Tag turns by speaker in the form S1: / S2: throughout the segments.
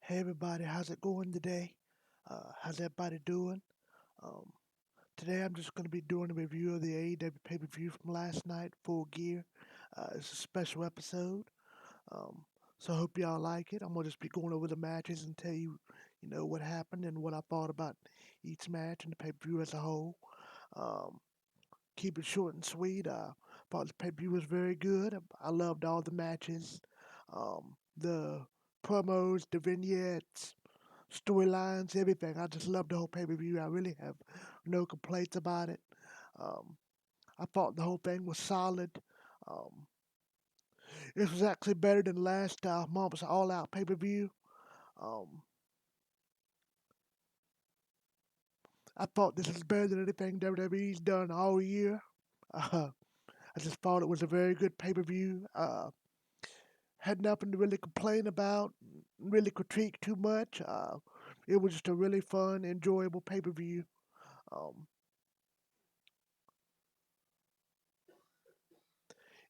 S1: Hey everybody, how's it going today? How's everybody doing? Um, Today I'm just going to be doing a review of the AEW pay-per-view from last night, Full Gear. It's a special episode, um, so I hope y'all like it. I'm going to just be going over the matches and tell you, what happened and what I thought about each match and the pay-per-view as a whole. Um, Keep it short and sweet. Thought the pay-per-view was very good. I loved all the matches, the promos, the vignettes, storylines, everything. I just love the whole pay per view. I really have no complaints about it. Um, I thought the whole thing was solid. Um, this was actually better than last month's All Out pay per view. Um, I thought this was better than anything WWE's done all year. Uh, I just thought it was a very good pay per view. Had nothing to really complain about, really critique too much. It was just a really fun, enjoyable pay per view. Um,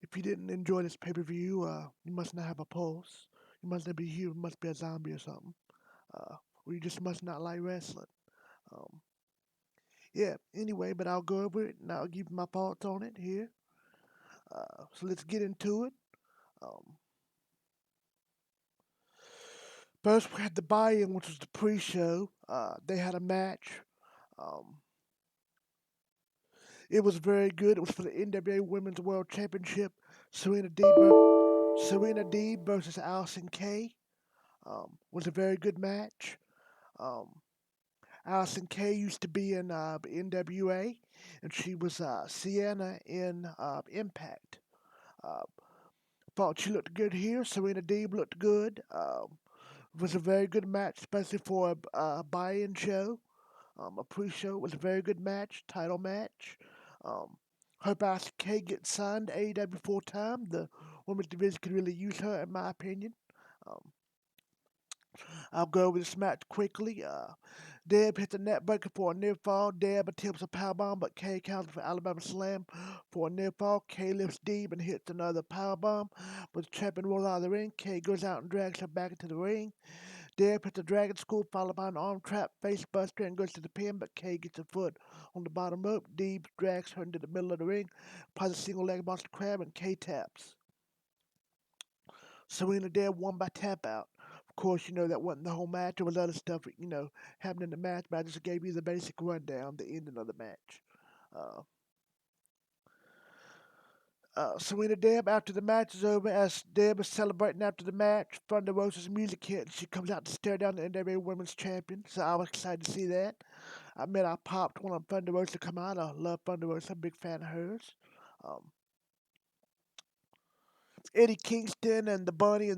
S1: If you didn't enjoy this pay per view, you must not have a pulse. You must not be human. You must be a zombie or something. Uh, or you just must not like wrestling. Um, yeah. Anyway, but I'll go over it and I'll give my thoughts on it here. So let's get into it. Um, First, we had the buy-in, which was the pre-show. They had a match. Um, it was very good. It was for the NWA Women's World Championship. Serena Deeb versus Allison Kay. Was a very good match. Um, Allison Kay used to be in NWA, and she was Sienna in Impact. Uh, Thought she looked good here. Serena Deeb looked good. It was a very good match, especially for a buy-in show. A pre-show was a very good match, title match. Um, Hope Allison Kay gets signed to AEW full time. The women's division could really use her, in my opinion. Um, I'll go over this match quickly. Deb hits the net breaker for a near fall. Deb attempts a powerbomb, but Kay counters for Alabama Slam for a near fall. Kay lifts Deb and hits another powerbomb, but the champion rolls out of the ring. Kay goes out and drags her back into the ring. Deb hits the Dragon School, followed by an arm trap, face buster, and goes to the pin, but Kay gets a foot on the bottom rope. Deb drags her into the middle of the ring, applies a single leg monster crab, and Kay taps. Serena Deb won by tap out. Of course, that wasn't the whole match. There was other stuff, happening in the match, but I just gave you the basic rundown, the ending of the match. Uh, Serena Deb, after the match is over, as Deb is celebrating after the match, Thunder Rosa's music hit, and she comes out to stare down the NWA Women's Champion. So I was excited to see that. I admit I popped when Thunder Rosa come out. I love Thunder Rosa. I'm a big fan of hers. Um, Eddie Kingston and the Bunny,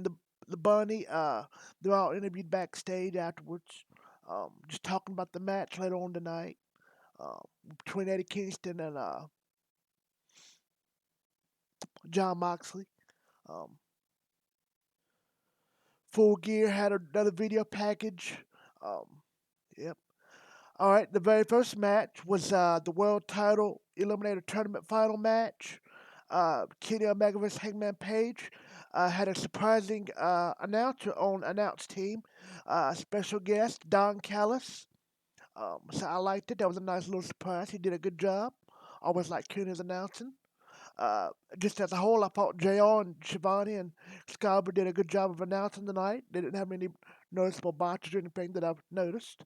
S1: they're all interviewed backstage afterwards, just talking about the match later on tonight, uh, between Eddie Kingston and John Moxley. Um, Full Gear had another video package. Um, yep. All right. The very first match was the World Title Eliminator Tournament Final match. Kenny Omega vs. Hangman Page had a surprising announcer on announce team. Special guest Don Callis. So I liked it. That was a nice little surprise. He did a good job. Always like Kenny's announcing. Uh, just as a whole, I thought JR and Shivani and Scarber did a good job of announcing tonight. They didn't have any noticeable botches or anything that I've noticed.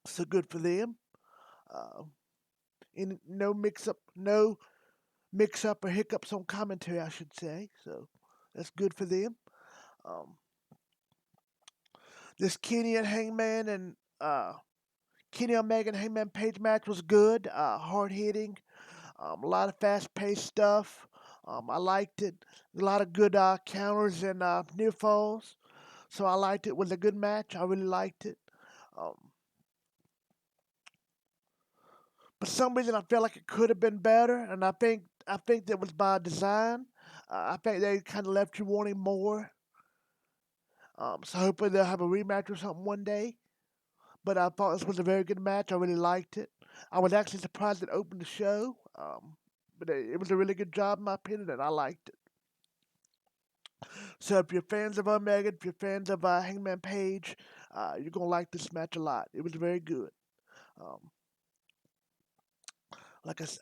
S1: So good for them. Uh, no mix up or hiccups on commentary, I should say. So that's good for them. Um, this Kenny and Hangman and Kenny Omega and Hangman Page match was good, hard hitting, a lot of fast paced stuff. I liked it. A lot of good counters and near falls. So I liked it. It was a good match. I really liked it. Um, for some reason, I felt like it could have been better, and I think that was by design. I think they kind of left you wanting more. So hopefully they'll have a rematch or something one day. But I thought this was a very good match. I really liked it. I was actually surprised it opened the show. But it was a really good job in my opinion, and I liked it. So if you're fans of Omega, if you're fans of Hangman Page, you're gonna like this match a lot. It was very good. Um,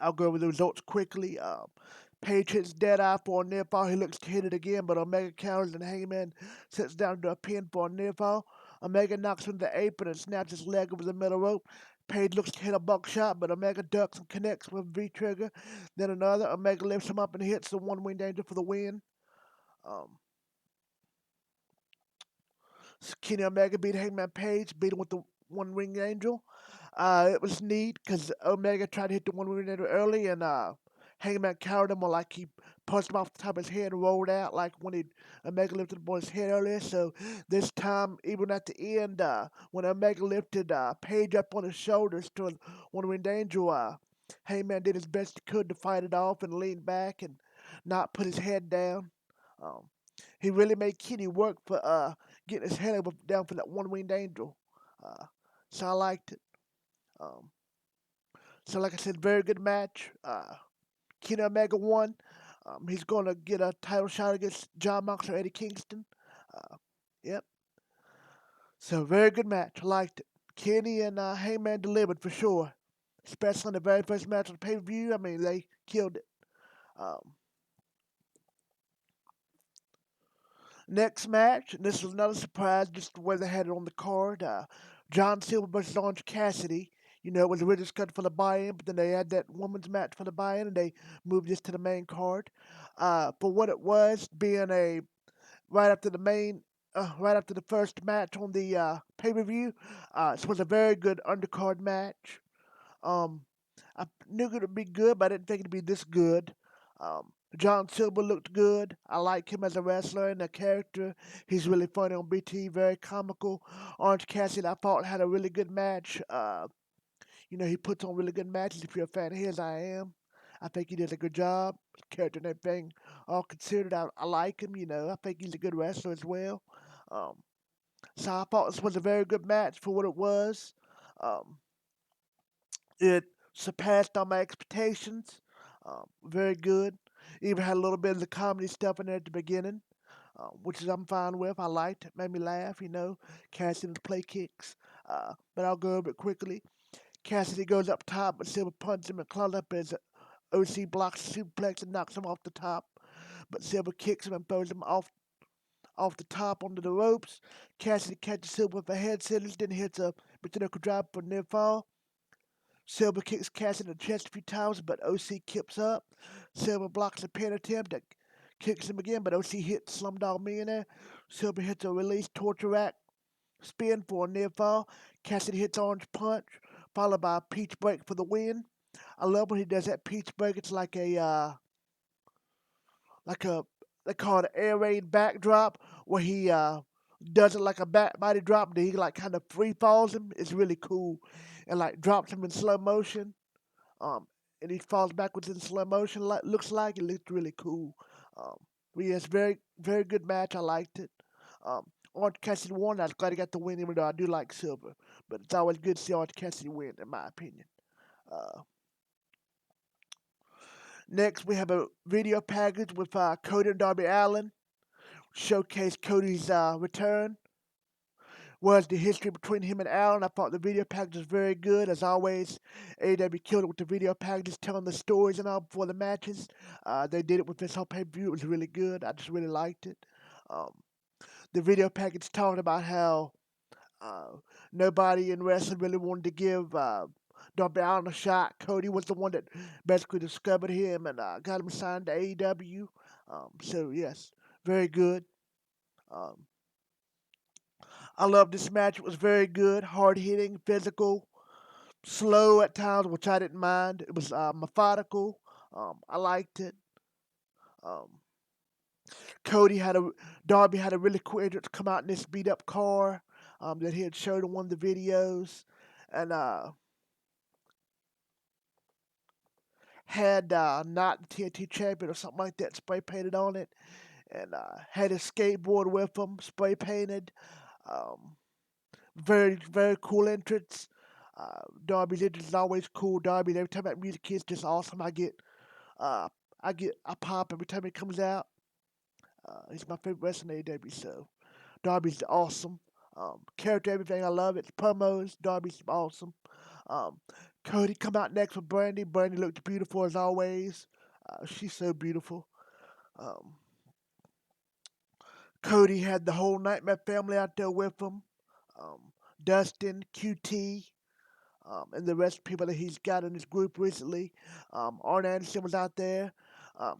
S1: I'll go over the results quickly. Page hits Deadeye for a near fall. He looks to hit it again, but Omega counters and Hangman sits down to a pin for a near fall. Omega knocks him to the apron and snaps his leg over the middle rope. Page looks to hit a buckshot, but Omega ducks and connects with V trigger. Then another. Omega lifts him up and hits the one winged angel for the win. Um, Kenny Omega beat Hangman Page, beat him with the one winged angel. It was neat because Omega tried to hit the one winged angel early, and Hangman countered him, or like he punched him off the top of his head and rolled out, like when he Omega lifted the his head earlier. So this time, even at the end, when Omega lifted Page up on his shoulders to one winged angel, Hangman did his best he could to fight it off and lean back and not put his head down. Um, he really made Kenny work for getting his head down for that one winged angel. Uh, so I liked it. Um, so like I said, very good match. Kenny Omega won. He's gonna get a title shot against John Moxley or Eddie Kingston. Uh, yep. So very good match. I liked it. Kenny and Heyman delivered for sure. Especially in the very first match of the pay-per-view. I mean, they killed it. Um, Next match, and this was another surprise, just the way they had it on the card. John Silver versus Orange Cassidy. You know, it was originally scheduled for the buy-in, but then they had that women's match for the buy-in, and they moved this to the main card. For what it was, being a right after the main, right after the first match on the pay-per-view, this was a very good undercard match. Um, I knew it would be good, but I didn't think it'd be this good. John Silver looked good. I like him as a wrestler and a character. He's really funny on BT, very comical. Orange Cassidy, I thought, had a really good match. He puts on really good matches. If you're a fan of his, I am. I think he does a good job. His character and everything, all considered, I like him. I think he's a good wrestler as well. Um, so I thought this was a very good match for what it was. Um, it surpassed all my expectations. Very good. Even had a little bit of the comedy stuff in there at the beginning, which is I'm fine with. I liked it. Made me laugh, Cassidy the play kicks. But I'll go over it quickly. Cassidy goes up top, but Silver punches him and claws up as OC blocks the suplex and knocks him off the top. But Silver kicks him and throws him off the top onto the ropes. Cassidy catches Silver with a head scissors, then hits a Brazilian drop for near fall. Silver kicks Cass in the chest a few times, but OC kips up. Silver blocks a pin attempt that kicks him again, but OC hits Slumdog Millionaire. Silver hits a release torture rack spin for a near fall. Cassidy hits Orange Punch, followed by a Peach Break for the win. I love when he does that Peach Break. It's like a they call it an air raid backdrop where he does it like a back body drop. Then he like kind of free falls him. It's really cool, and like drops him in slow motion. Um, and he falls backwards in slow motion. Like looks like it looked really cool. Um, but yeah, it's very good match. I liked it. Orange Cassidy won. I was glad he got the win, even though I do like Silver. But it's always good to see Orange Cassidy win, in my opinion. Uh, Next, we have a video package with Cody and Darby Allin. Showcase Cody's return. Was the history between him and Allen. I thought the video package was very good. As always, AEW killed it with the video packages, telling the stories and all before the matches. They did it with this whole pay-per-view. It was really good. I just really liked it. Um, the video package talked about how uh, nobody in wrestling really wanted to give Darby Allin a shot. Cody was the one that basically discovered him and got him signed to AEW. So, yes, very good. Um, I love this match. It was very good, hard hitting, physical, slow at times, which I didn't mind. It was methodical. I liked it. Um, Cody had a Darby had a really cool entrance to come out in this beat up car that he had showed in one of the videos, and had not the TNT champion or something like that spray painted on it, and had his skateboard with him spray painted. Um, very cool entrance. Darby's entrance is always cool. Darby, every time that music hits, just awesome. Uh, I pop every time it comes out. He's my favorite wrestler in AEW. So Darby's awesome. Character, everything. I love it. The promos. Darby's awesome. Um, Cody come out next with Brandy. Brandy looked beautiful as always. She's so beautiful. Um, Cody had the whole Nightmare family out there with him. Dustin, QT, and the rest of the people that he's got in his group recently. Arn Anderson was out there.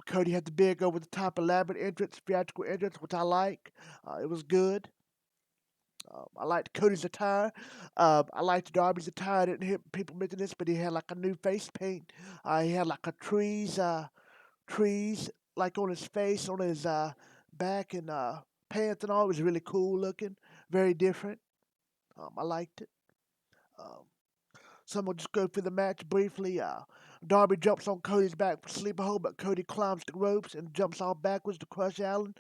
S1: Cody had the big over the top elaborate entrance, theatrical entrance, which I like. It was good. I liked Cody's attire. I liked Darby's attire. I didn't hear people mention this, but he had like a new face paint. He had like a trees like on his face, on his back and pants and all. It was really cool looking, very different. I liked it. Um, So I'm gonna just go through the match briefly. Darby jumps on Cody's back for sleeper hold, but Cody climbs the ropes and jumps off backwards to crush Allen.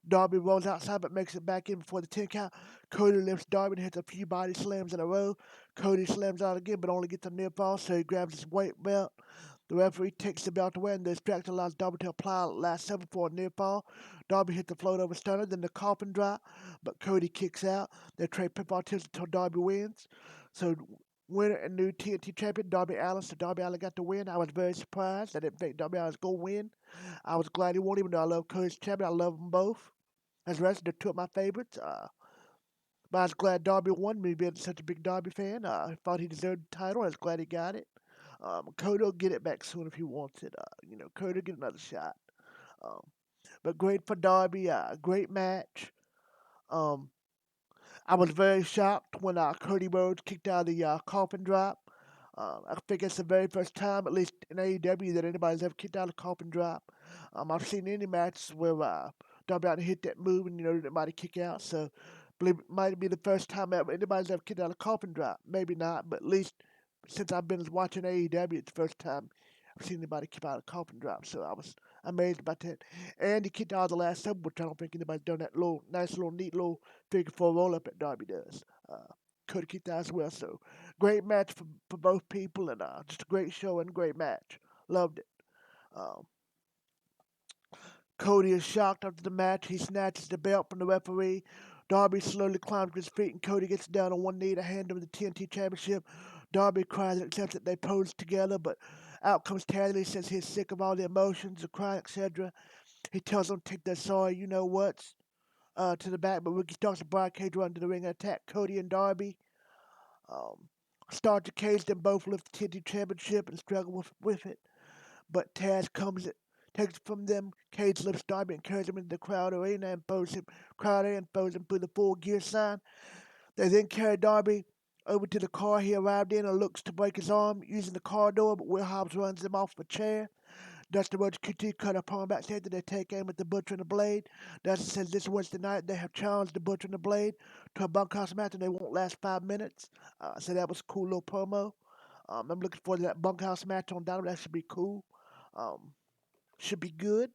S1: Darby rolls outside but makes it back in before the 10 count. Cody lifts Darby and hits a few body slams in a row. Cody slams out again but only gets a near fall, so he grabs his weight belt. The referee takes the belt away and the distraction allows Darby to apply last 7 for a near fall. Darby hits the float over stunner, then the coffin drop, but Cody kicks out. They trade pinfall attempts until Darby wins. So winner and new TNT champion Darby Allin. So Darby Allin got the win. I was very surprised. I didn't think Darby Allin was going to win. I was glad he won, even though I love Cody's champion. I love them both. As the rest, they're two of my favorites. But I was glad Darby won, me being such a big Darby fan. I thought he deserved the title. I was glad he got it. Cody will get it back soon if he wants it. Cody will get another shot. Um, but great for Darby. Great match. Um, I was very shocked when Cody Rhodes kicked out of the coffin drop. I think it's the very first time, at least in AEW, that anybody's ever kicked out a coffin drop. I've seen any matches where Darby Allin hit that move and anybody kick out. So, I believe it might be the first time ever anybody's ever kicked out a coffin drop. Maybe not, but at least since I've been watching AEW, it's the first time I've seen anybody kick out a coffin drop. So I was amazed about that. And he kicked out the last seven, which I don't think anybody's done that little nice little neat little figure four roll up that Darby does. Could have kicked out as well. So great match for both people and just a great show and great match. Loved it. Um, Cody is shocked after the match. He snatches the belt from the referee. Darby slowly climbs to his feet and Cody gets down on one knee to hand him the TNT Championship. Darby cries and accepts that they posed together, but out comes Tazzy since he's sick of all the emotions, the crying, etc. He tells them to take their sorry, you know what's, to the back, but Ricky starts a Brian Cage run to the ring and attack Cody and Darby. Um, Start to cage them both lift the TNT Championship and struggle with it. But Taz comes it, takes it from them. Cage lifts Darby and carries him into the crowd arena and throws him through the full gear sign. They then carry Darby over to the car he arrived in and looks to break his arm using the car door, but Will Hobbs runs him off a chair. Dustin Rhodes QT cut upon backstage that they take aim at the Butcher and the Blade. Dustin says this was the night they have challenged the Butcher and the Blade to a bunkhouse match and they won't last 5 minutes. So that was a cool little promo. I'm looking forward to that bunkhouse match on Dynamite. That should be cool. Um, should be good.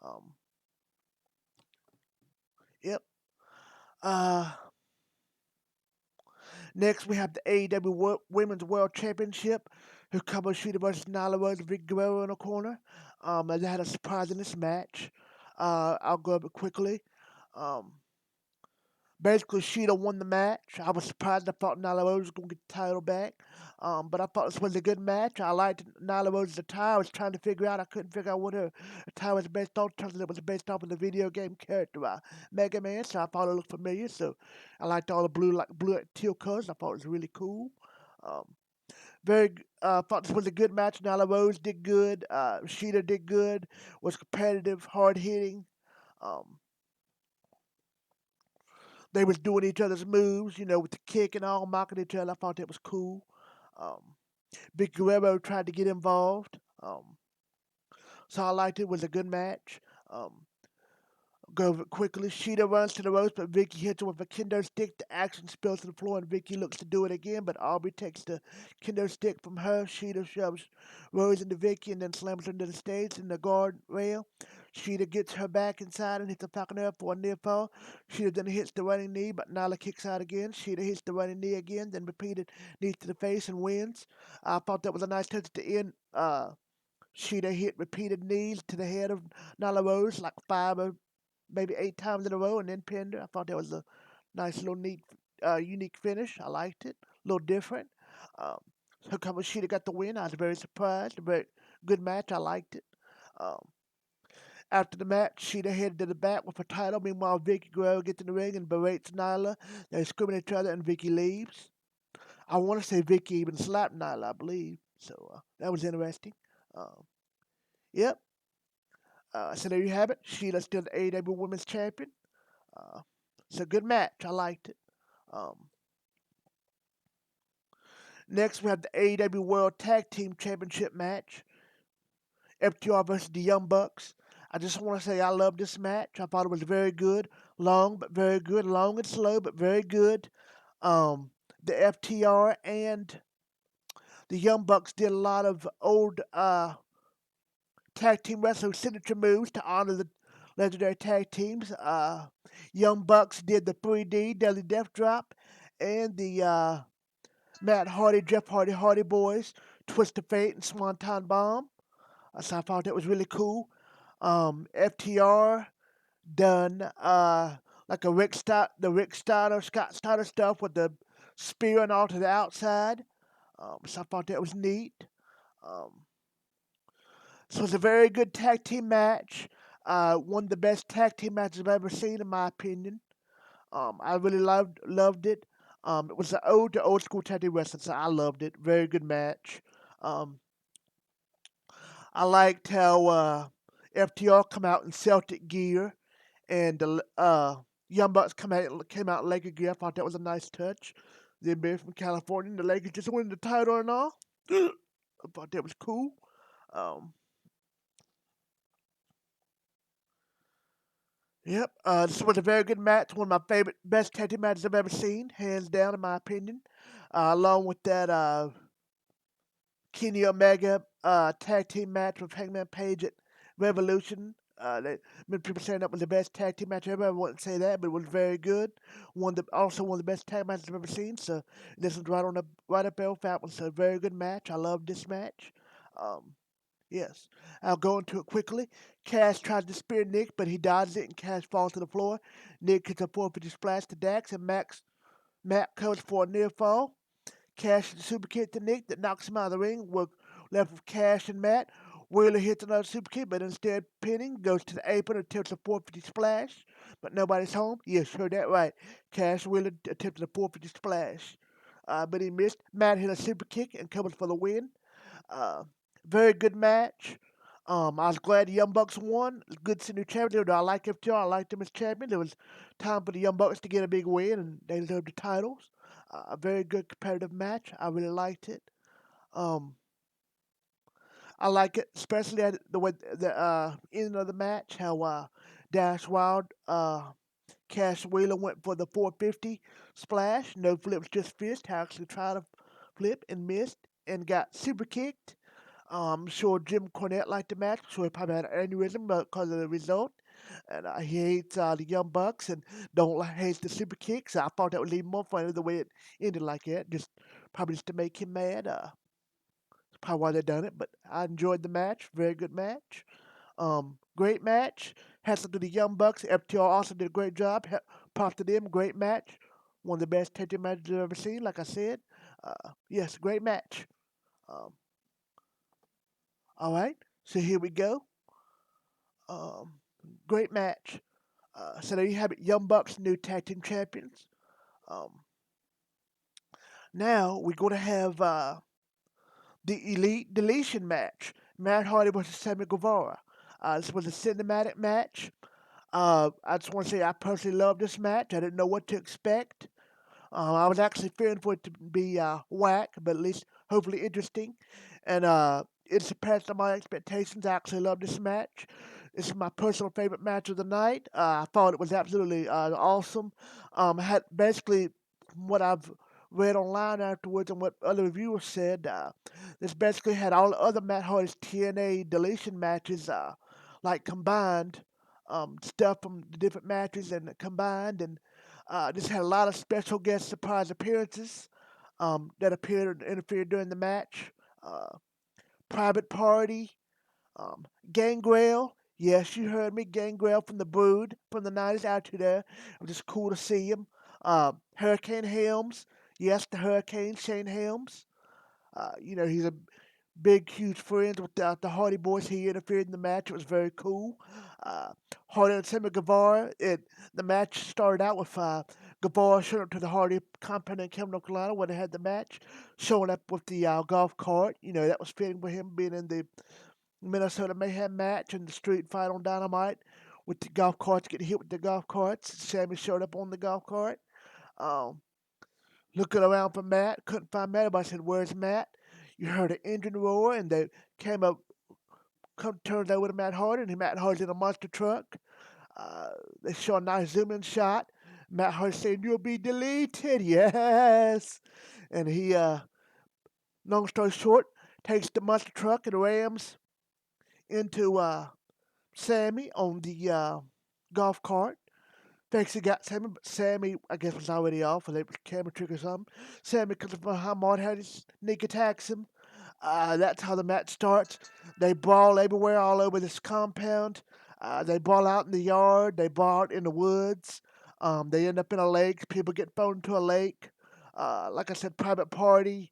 S1: Um, yep. Uh, Next, we have the AEW Women's World Championship. Hikaru Shida versus Nyla Rose and Vic Guerrero in the corner. They had a surprise in this match. I'll go over it quickly. Um, Basically, Sheeta won the match. I was surprised. I thought Nyla Rose was going to get the title back. But I thought this was a good match. I liked Nyla Rose's attire. I was trying to figure out. I couldn't figure out what her attire was based off. Turns out it was based off of the video game character Mega Man. So I thought it looked familiar. So I liked all the blue teal colors. I thought it was really cool. Um, thought this was a good match. Nyla Rose did good. Sheeta did good. Was competitive, hard hitting. Um, they was doing each other's moves, with the kick and all, mocking each other. I thought that was cool. Um, Vic Guerrero tried to get involved. So I liked it. It was a good match. Um, Go over it quickly. Sheeta runs to the ropes, but Vicky hits her with a kendo stick. The action spills to the floor, and Vicky looks to do it again, but Aubrey takes the kendo stick from her. Sheeta shoves Rose into Vicky and then slams her into the stage in the guard rail. Sheeta gets her back inside and hits the Falconer for a near fall. Sheeta then hits the running knee, but Nyla kicks out again. Sheeta hits the running knee again, then repeated knees to the face and wins. I thought that was a nice touch at the end. Sheeta hit repeated knees to the head of Nyla Rose, like five maybe 8 times in a row and then pinned her. I thought that was a nice little neat, unique finish. I liked it, a little different. Um, so Kamashita got the win. I was very surprised. A very good match. I liked it. Um, After the match, Sheeta headed to the back with her title. Meanwhile, Vicky Guerrero gets in the ring and berates Nyla. They scream at each other, and Vicky leaves. I want to say Vicky even slapped Nyla, I believe. So that was interesting. Um, yep. So there you have it. Sheeta's still the AEW Women's Champion. Uh, it's a good match. I liked it. Um, Next, we have the AEW World Tag Team Championship match. FTR versus the Young Bucks. I just want to say I love this match. I thought it was very good. Long, but very good. Long and slow, but very good. Um, the FTR and the Young Bucks did a lot of old tag team wrestling signature moves to honor the legendary tag teams. Young Bucks did the 3D Deadly Death Drop and the Matt Hardy, Jeff Hardy, Hardy Boys, Twist of Fate, and Swanton Bomb. So I thought that was really cool. FTR done like a Rick Steiner, Scott Steiner stuff with the spear and all to the outside. So I thought that was neat. Um, so it was a very good tag team match. One of the best tag team matches I've ever seen, in my opinion. I really loved it. It was an ode to old school tag team wrestling, so I loved it. Very good match. Um, I liked how FTR come out in Celtic gear and the Young Bucks came out in Laker gear. I thought that was a nice touch. Them being from California, and the Lakers just winning the title and all. I thought that was cool. Um, yep, this was a very good match. One of my favorite, best tag team matches I've ever seen, hands down, in my opinion. Along with that Kenny Omega tag team match with Hangman Page at Revolution. Many people saying that was the best tag team match ever. I wouldn't say that, but it was very good. Also one of the best tag matches I've ever seen. So this was right up there with that one. So a very good match. I love this match. Um, yes, I'll go into it quickly. Cash tries to spear Nick, but he dodges it, and Cash falls to the floor. Nick hits a 450 splash to Dax, and Matt covers for a near fall. Cash hits a super kick to Nick that knocks him out of the ring. We're left with Cash and Matt. Wheeler hits another super kick, but instead pinning, goes to the apron, attempts a 450 splash, but nobody's home. Yes, heard that right. Cash Wheeler attempted a 450 splash, but he missed. Matt hit a super kick and covers for the win. Uh, Very good match. I was glad the Young Bucks won. Good senior champion. I like FTR. I like them as champion. It was time for the Young Bucks to get a big win, and they deserved the titles. A very good competitive match. I really liked it. Um, I like it, especially at the way the end of the match. How Dash Wild, Cash Wheeler went for the 450 splash. No flips, just fist. Actually tried to flip and missed and got super kicked. I'm sure Jim Cornette liked the match. I'm sure he probably had an aneurysm because of the result. And he hates the Young Bucks and hates the super kicks. I thought that was even more funny the way it ended like that. Probably just to make him mad. That's probably why they done it. But I enjoyed the match. Very good match. Great match. Hats off to the Young Bucks. FTR also did a great job. Props to them. Great match. One of the best tag team matches I've ever seen. Like I said. Yes, great match. Um, all right. So here we go. Um, Great match. So there you have it. Young Bucks, new tag team champions. Um, Now we're going to have the Elite Deletion match. Matt Hardy versus Sammy Guevara. This was a cinematic match. I just want to say I personally love this match. I didn't know what to expect. I was actually fearing for it to be whack, but at least hopefully interesting. And it surpassed all my expectations. I actually love this match. This is my personal favorite match of the night. I thought it was absolutely awesome. Had basically from what I've read online afterwards and what other reviewers said, this basically had all the other Matt Hardy's TNA deletion matches like combined stuff from the different matches and combined and this had a lot of special guest surprise appearances that appeared and interfered during the match. Uh, Private Party, Gangrel, Yes, you heard me. Gangrel from the Brood from the 90s out to there. It was just cool to see him. Hurricane Helms. Yes, the Hurricane, Shane Helms. He's a big, huge friend with the Hardy Boys. He interfered in the match. It was very cool. Uh, Hardy and Sammy Guevara. The match started out with Guevara showing up to the Hardy compound in Cameron, North Carolina, where they had the match, showing up with the golf cart. That was fitting with him being in the Minnesota Mayhem match and the street fight on Dynamite with the golf carts getting hit with the golf carts. Sammy showed up on the golf cart. Um, Looking around for Matt, couldn't find Matt. Everybody said, "Where's Matt?" You heard an engine roar, and they came up, turned over to Matt Hardy, and Matt Hardy's in a monster truck. Uh, they show a nice zoom in shot. Matt Hardy saying, "You'll be deleted," yes. And long story short, takes the monster truck and rams into Sammy on the golf cart. Thinks he got Sammy, but Sammy, I guess, was already off, or they was camera trick or something. Sammy comes from behind Marty, had his sneak attacks him. That's how the match starts. They brawl everywhere, all over this compound. They brawl out in the yard. They brawl out in the woods. They end up in a lake. People get thrown into a lake. Like I said, private party.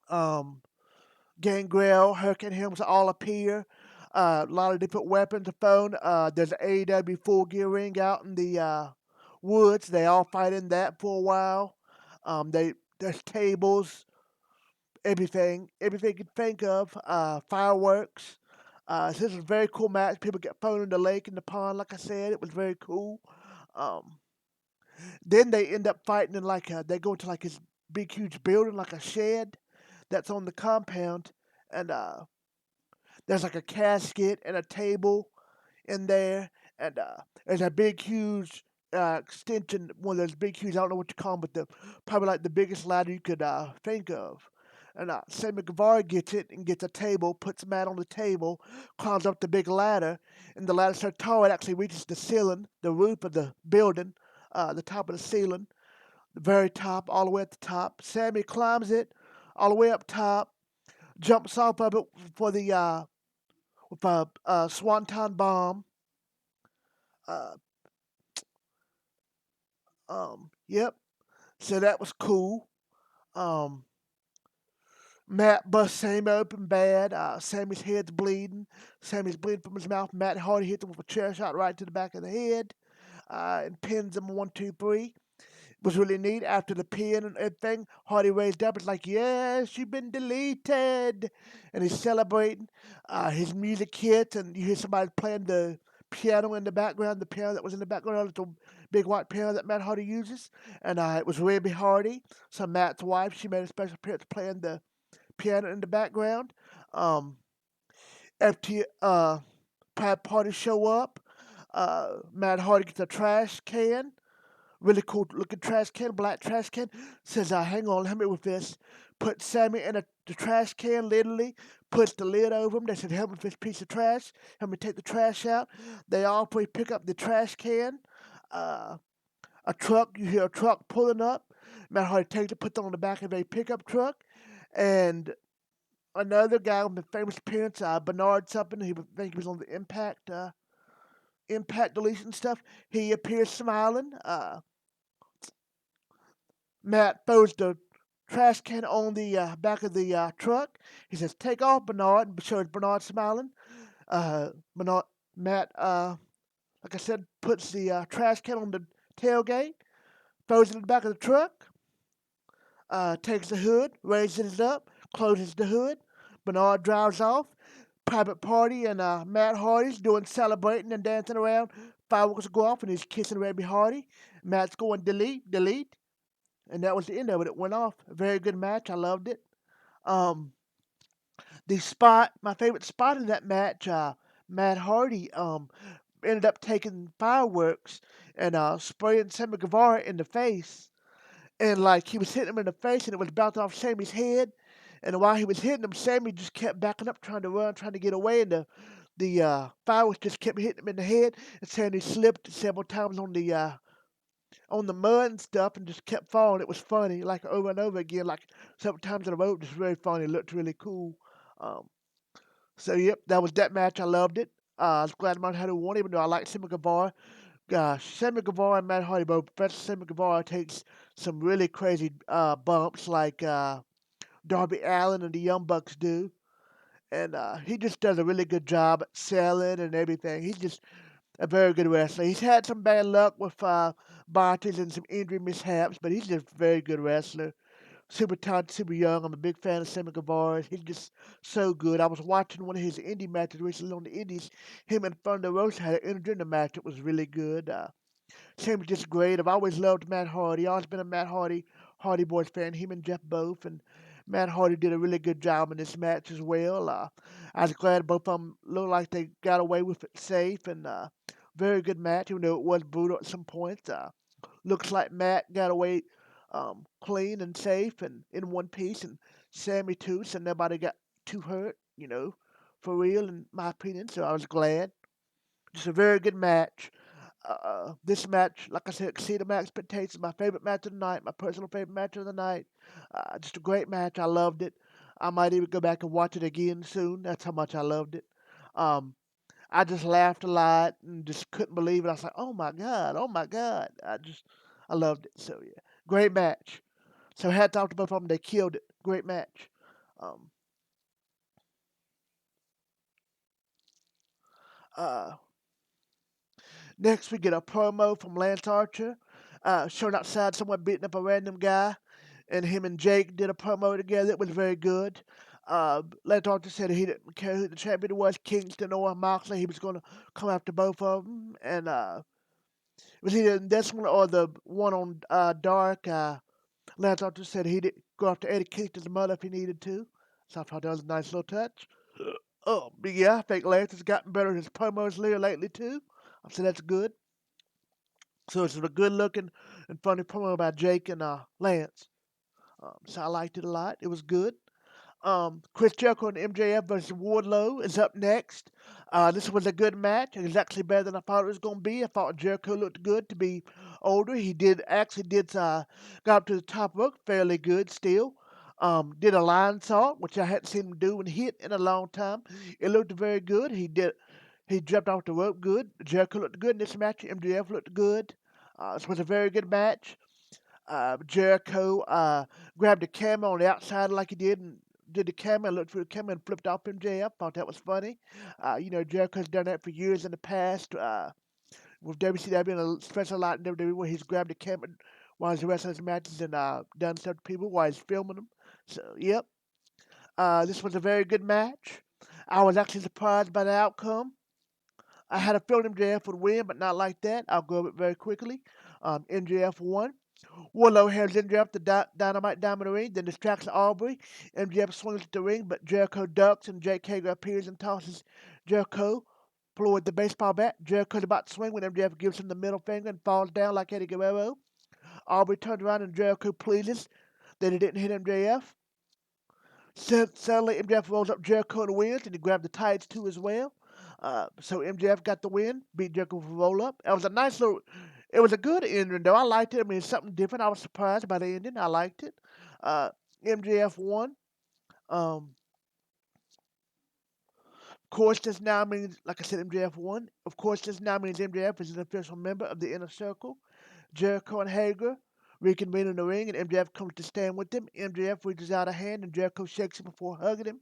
S1: Um, Gangrel, Hurricane Helms all appear. A lot of different weapons are found. There's an AEW full gear ring out in the woods. They all fight in that for a while. There's tables, everything you can think of. Fireworks. So this is a very cool match. People get thrown in the lake and the pond. Like I said, it was very cool. Um, then they end up fighting in they go into like this big huge building, like a shed that's on the compound, and there's like a casket and a table in there, and there's a big, huge extension. One of those big, huge. I don't know what you call them, but probably like the biggest ladder you could think of. And Sammy Guevara gets it and gets a table, puts Matt on the table, climbs up the big ladder, and the ladder so tall it actually reaches the ceiling, the roof of the building, the top of the ceiling, the very top, all the way at the top. Sammy climbs it all the way up top, jumps off of it for the with a swanton bomb. Uh, yep. So that was cool. Um, Matt busts Sammy open bad. Sammy's head's bleeding. Sammy's bleeding from his mouth. Matt Hardy hits him with a chair shot right to the back of the head and pins him 1, 2, 3. Was really neat after the pin and everything. Hardy raised up. It's like, yes, you've been deleted. And he's celebrating. His music hits, and you hear somebody playing the piano in the background. The piano that was in the background, the big white piano that Matt Hardy uses. And it was Ruby Hardy, so Matt's wife. She made a special appearance playing the piano in the background. Um, FT Pride Party show up. Matt Hardy gets a trash can, really cool looking trash can, black trash can. Says, hang on, help me with this. Put Sammy in the trash can, literally. Puts the lid over him. They said, help me with this piece of trash. Help me take the trash out. They all three pick up the trash can. Uh, you hear a truck pulling up. Matt Hardy takes it, puts it on the back of a pickup truck. And another guy with a famous appearance, Bernard something, I think he was on the Impact deletion stuff. He appears smiling. Matt throws the trash can on the back of the truck. He says, "Take off, Bernard," and shows Bernard smiling. Bernard, Matt, like I said, puts the trash can on the tailgate, throws it in the back of the truck, takes the hood, raises it up, closes the hood. Bernard drives off. Private party and Matt Hardy's doing celebrating and dancing around. Fireworks go off and he's kissing Rebby Hardy. Matt's going delete, delete. And that was the end of it. It went off. A very good match. I loved it. Um, my favorite spot in that match, Matt Hardy ended up taking fireworks and spraying Sammy Guevara in the face. And like he was hitting him in the face and it was bouncing off Sammy's head. And while he was hitting him, Sammy just kept backing up, trying to run, trying to get away. And the fireworks just kept hitting him in the head. And Sammy slipped several times on the mud and stuff and just kept falling. It was funny, like over and over again, like several times in a row. It was very funny. It looked really cool. Um, so, yep, that was that match. I loved it. I was glad Matt Hardy won, even though I like Sammy Guevara. Sammy Guevara and Matt Hardy both. Professor Sammy Guevara takes some really crazy bumps like Darby Allin and the Young Bucks do. And he just does a really good job at selling and everything. He's just a very good wrestler. He's had some bad luck with botches and some injury mishaps, but he's just a very good wrestler. Super talented, super young. I'm a big fan of Sammy Guevara. He's just so good. I was watching one of his indie matches recently on the indies. Him and Thunder Rosa had an intergender match. It was really good. Sammy's just great. I've always loved Matt Hardy. Always been a Hardy Boys fan. Him and Jeff both, and Matt Hardy did a really good job in this match as well. I was glad both of them looked like they got away with it safe, and very good match, even though it was brutal at some points. Looks like Matt got away clean and safe and in one piece, and Sammy too, so nobody got too hurt, for real, in my opinion. So I was glad. Just a very good match. This match, like I said, exceeded my expectations. My favorite match of the night, my personal favorite match of the night. Just a great match. I loved it. I might even go back and watch it again soon. That's how much I loved it. Um, I just laughed a lot and just couldn't believe it. I was like, oh my God, oh my God. I loved it. So, yeah, great match. So, hats off to both of them. They killed it. Great match. Um, uh, Next, we get a promo from Lance Archer, showing outside someone beating up a random guy, and him and Jake did a promo together. It was very good. Lance Archer said he didn't care who the champion was, Kingston or Moxley. He was going to come after both of them, and it was either this one or the one on Dark. Lance Archer said he did go after Eddie Kingston's mother if he needed to. So I thought that was a nice little touch. Oh, but yeah, I think Lance has gotten better at his promos lately too. So that's good. So it's a good looking and funny promo about Jake and Lance. So I liked it a lot. It was good. Chris Jericho and MJF versus Wardlow is up next. This was a good match. It was actually better than I thought it was going to be. I thought Jericho looked good to be older. He did got up to the top rope fairly good still. Did a line salt, which I hadn't seen him do and hit in a long time. It looked very good. He jumped off the rope good. Jericho looked good in this match. MJF looked good. This was a very good match. Jericho grabbed the camera on the outside like he did and did the camera, looked through the camera and flipped off MJF. Thought that was funny. Jericho's done that for years in the past with WCW and especially a lot in WWE where he's grabbed the camera while he's wrestling his matches and done stuff to people while he's filming them. So, yep. This was a very good match. I was actually surprised by the outcome. I had a feeling MJF would win, but not like that. I'll go over it very quickly. MJF won. Warlow hands MJF the Dynamite Diamond ring, then distracts Aubrey. MJF swings at the ring, but Jericho ducks and Jake Hager appears and tosses Jericho floor with the baseball bat. Jericho's about to swing when MJF gives him the middle finger and falls down like Eddie Guerrero. Aubrey turns around and Jericho pleases that he didn't hit MJF. Suddenly, MJF rolls up Jericho and wins, and he grabbed the tights too as well. So MJF got the win, beat Jericho with a roll up. It was a nice little. It was a good ending though. I liked it. I mean, it's something different. I was surprised by the ending. I liked it. Uh, MJF won. Of course, this now means, like I said, MJF won. Of course, this now means MJF is an official member of the Inner Circle. Jericho and Hager reconvene in the ring, and MJF comes to stand with them. MJF reaches out a hand, and Jericho shakes him before hugging him.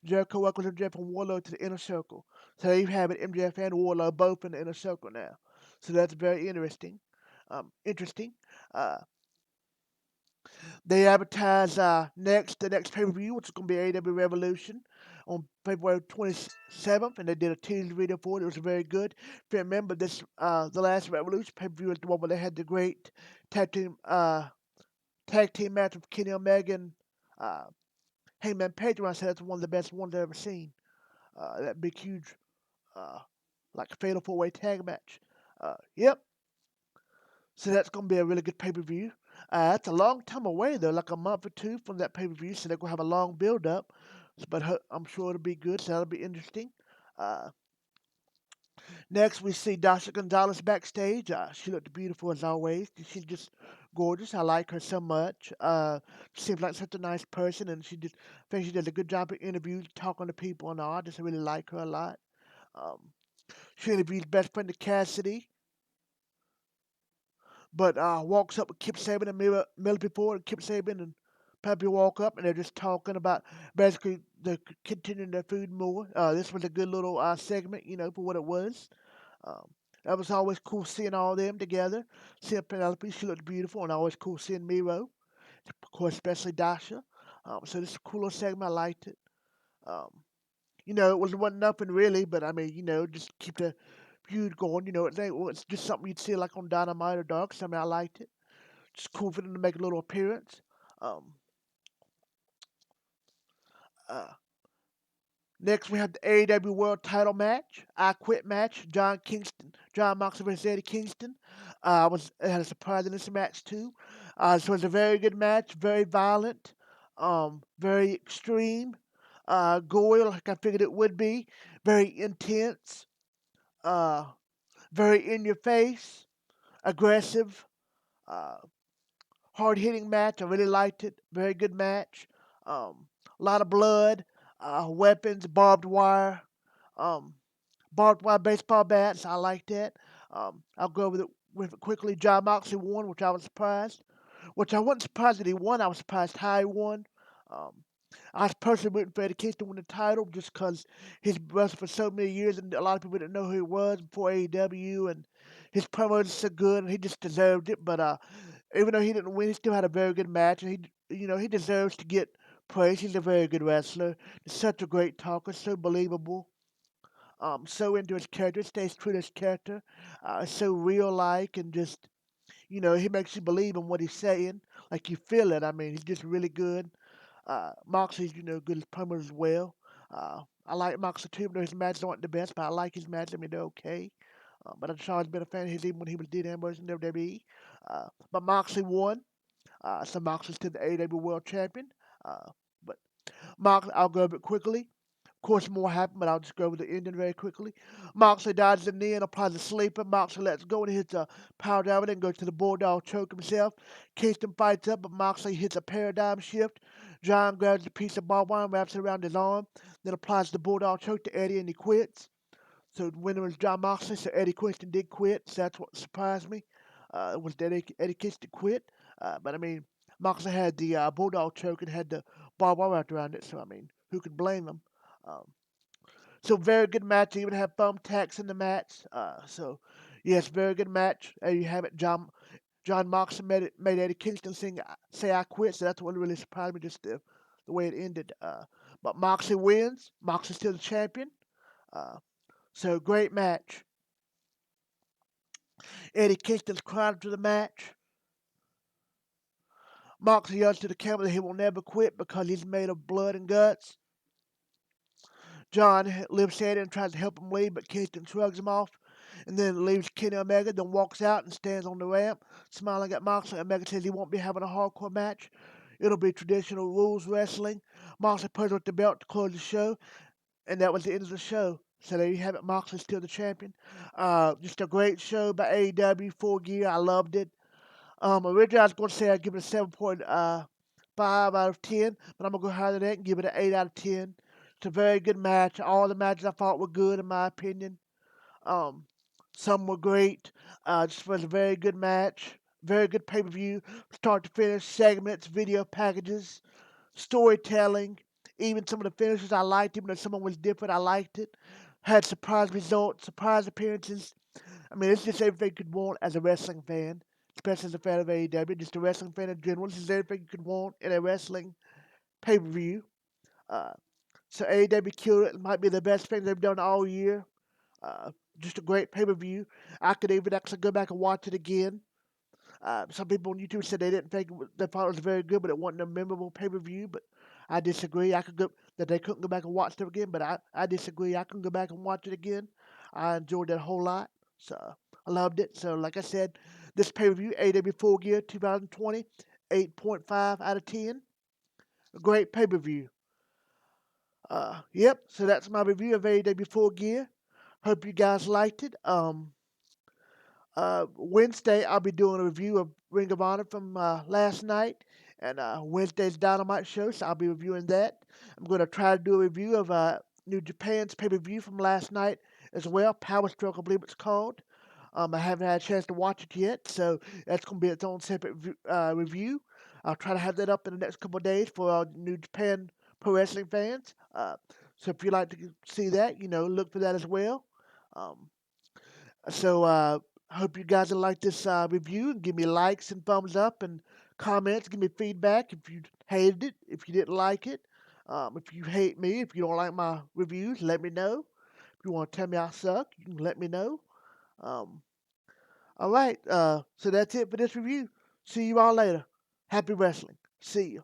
S1: Jericho welcomes MJF and Warlord to the Inner Circle. So there you have it, MJF and Warlord both in the Inner Circle now. So that's very interesting. Interesting. Uh, they advertise the next pay per view, which is going to be AEW Revolution on February 27th, and they did a teaser video for it. It was very good. If you remember, the last Revolution pay per view was the one where they had the great tag team tag team match with Kenny Omega and uh, Hangman Page. When I said that's one of the best ones I've ever seen. That big, huge, uh, like a fatal four-way tag match. Yep. So that's going to be a really good pay per view. That's a long time away though, like a month or two from that pay per view. So they're going to have a long build up. But I'm sure it'll be good. So that'll be interesting. Uh, Next, we see Dasha Gonzalez backstage. She looked beautiful as always. She's just gorgeous. I like her so much. She seems like such a nice person, and I think she does a good job of interviews, talking to people, and all. I just really like her a lot. Um, She interviews best friend of Cassidy, but walks up with Kip Sabian and Miller before, and Kip Sabian and Pepe walk up, and they're just talking about basically the continuing their food more. This was a good little segment, for what it was. Um, that was always cool seeing all of them together. Seeing Penelope, she looked beautiful, and always cool seeing Miro, of course, especially Dasha. So this is a cool little segment. I liked it. Um, it wasn't nothing really, but I mean, just keep the feud going. It's just something you'd see like on Dynamite or Dark. So I mean, I liked it. Just cool for them to make a little appearance. Um, uh, Next, we have the AEW World Title match. I Quit match. John Moxley versus Eddie Kingston. It had a surprise in this match too. This was a very good match. Very violent. Very extreme. Gory, like I figured it would be. Very intense. Uh, Very in your face. Aggressive. Uh, Hard hitting match. I really liked it. Very good match. A lot of blood, weapons, um, barbed wire baseball bats. I like that. I'll go with it quickly. John Moxley won, which I was surprised. Which I wasn't surprised that he won. I was surprised how he won. Um, I was personally rooting for Eddie Kingston to win the title just because he's wrestled for so many years and a lot of people didn't know who he was before AEW and his promos are so good and he just deserved it. But even though he didn't win, he still had a very good match and he deserves to get praise. He's a very good wrestler. He's such a great talker, so believable. So into his character, stays true to his character. So real like and just he makes you believe in what he's saying. Like you feel it. I mean, he's just really good. Moxley's, good as promos as well. I like Moxley too, even though his matches aren't the best, but I like his matches. I mean, they're okay. But I've always been a fan of his even when he was Dean Ambrose in WWE. But Moxley won. So Moxley's still the AEW World Champion. Uh, but Moxley, I'll go over it quickly. Of course, more happened, but I'll just go over the ending very quickly. Moxley dodges the knee and applies a sleeper. Moxley lets go and hits a power dive and goes to the bulldog choke himself. Kingston fights up, but Moxley hits a paradigm shift. John grabs a piece of barbed wire and wraps it around his arm, then applies the bulldog choke to Eddie and he quits. So the winner was John Moxley, so Eddie Kingston did quit, so that's what surprised me. Was that Eddie Kingston quit. But I mean, Moxley had the bulldog choke and had the barbed wire wrapped around it, so I mean, who could blame him? Um, so very good match. They even had thumbtacks in the match. Yes, very good match. There you have it. John Moxley made Eddie Kingston say I quit. So that's what really surprised me, just the way it ended. But Moxley wins. Moxley's still the champion. Uh, so great match. Eddie Kingston's crying to the match. Moxley yells to the camera that he will never quit because he's made of blood and guts. John lifts Eddie and tries to help him leave, but Kingston shrugs him off and then leaves Kenny Omega, then walks out and stands on the ramp, smiling at Moxley. Omega says he won't be having a hardcore match. It'll be traditional rules wrestling. Moxley puts with the belt to close the show, and that was the end of the show. So there you have it. Moxley's still the champion. Just a great show by AEW, Full Gear. I loved it. Originally I was going to say I'd give it a 7.5 out of 10, but I'm going to go higher than that and give it an 8 out of 10. It's a very good match. All the matches I thought were good, in my opinion. Um, some were great. Just was a very good match. Very good pay per view, start to finish, segments, video packages, storytelling. Even some of the finishes I liked, even though someone was different, I liked it. Had surprise results, surprise appearances. I mean, it's just everything you could want as a wrestling fan, especially as a fan of AEW. Just a wrestling fan in general. This is everything you could want in a wrestling pay per view. Uh, so AEW killed it. It might be the best thing they've done all year. Uh, just a great pay per view. I could even actually go back and watch it again. Some people on YouTube said they didn't think they thought it was very good, but it wasn't a memorable pay per view. But I disagree. I could go that they couldn't go back and watch it again, but I disagree. I can go back and watch it again. I enjoyed that a whole lot, so I loved it. So like I said, this pay per view, AW Full Gear 2020, 8.5 out of 10. A great pay per view. Yep. So that's my review of AW Full Gear. Hope you guys liked it. Wednesday, I'll be doing a review of Ring of Honor from last night, and Wednesday's Dynamite show, so I'll be reviewing that. I'm going to try to do a review of New Japan's pay per view from last night, as well. Power Stroke, I believe it's called. I haven't had a chance to watch it yet, so that's going to be its own separate review. I'll try to have that up in the next couple of days for our New Japan Pro Wrestling fans. So if you'd like to see that, look for that as well. Um, so I hope you guys will like this review and give me likes and thumbs up and comments. Give me feedback if you hated it, if you didn't like it. If you hate me, if you don't like my reviews, let me know. If you want to tell me I suck, you can let me know. Um, all right, so that's it for this review. See you all later. Happy wrestling. See you.